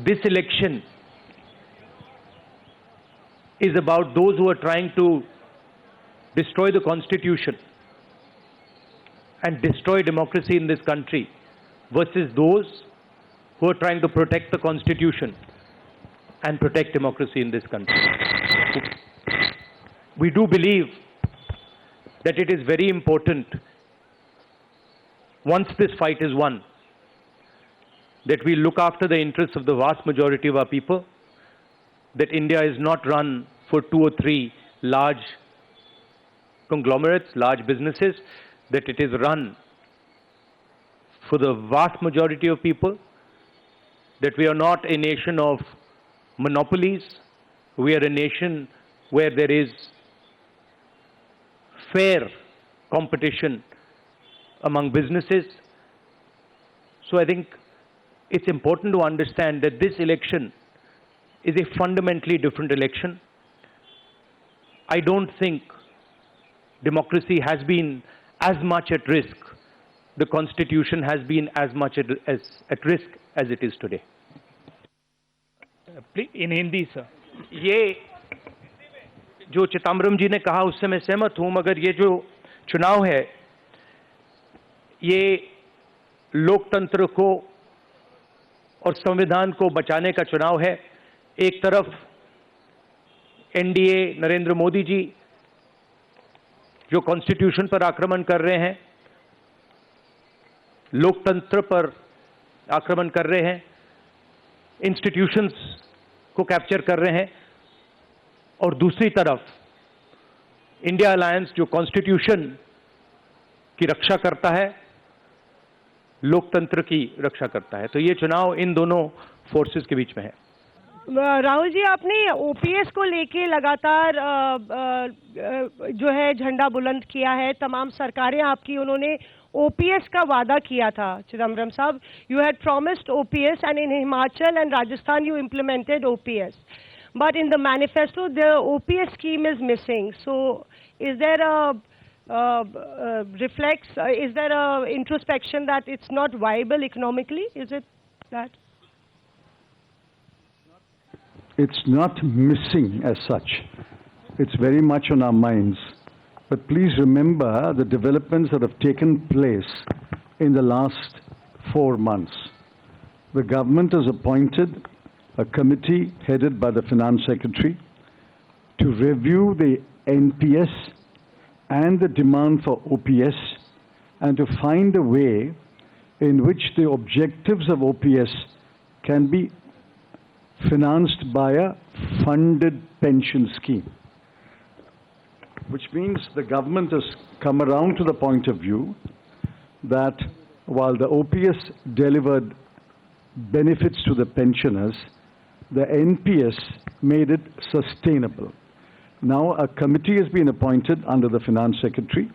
this election is about those who are trying to destroy the Constitution and destroy democracy in this country versus those who are trying to protect the Constitution and protect democracy in this country. We do believe that it is very important, once this fight is won, that we look after the interests of the vast majority of our people, that India is not run for 2 or 3 large conglomerates, large businesses, that it is run for the vast majority of people, that we are not a nation of monopolies, we are a nation where there is fair competition among businesses. So I think it's important to understand that this election is a fundamentally different election. I don't think democracy has been as much at risk, the Constitution has been as much at risk as it is today. In Hindi, sir. ये जो चिदम्बरम जी ने कहा उससे मैं सहमत हूं, मगर ये जो चुनाव है ये लोकतंत्र को और संविधान को बचाने का चुनाव है। एक तरफ एनडीए नरेंद्र मोदी जी जो कॉन्स्टिट्यूशन पर आक्रमण कर रहे हैं, लोकतंत्र पर आक्रमण कर रहे हैं, इंस्टीट्यूशंस को कैप्चर कर रहे हैं, और दूसरी तरफ इंडिया अलायंस जो कॉन्स्टिट्यूशन की रक्षा करता है, लोकतंत्र की रक्षा करता है। तो ये चुनाव इन दोनों फोर्सेस के बीच में है। राहुल जी, आपने ओपीएस को लेके लगातार जो है झंडा बुलंद किया है। तमाम सरकारें आपकी, उन्होंने ओपीएस का वादा किया था। चिदम्बरम साहब, you had promised OPS and in Himachal and Rajasthan you implemented OPS, but in the manifesto the OPS scheme is missing. So is there is there a introspection that it's not viable economically? Is it that? It's not missing as such. It's very much on our minds. But please remember the developments that have taken place in the last 4 months. The government has appointed a committee headed by the Finance Secretary to review the NPS and the demand for OPS and to find a way in which the objectives of OPS can be financed by a funded pension scheme. Which means the government has come around to the point of view that while the OPS delivered benefits to the pensioners, the NPS made it sustainable. Now a committee has been appointed under the Finance Secretary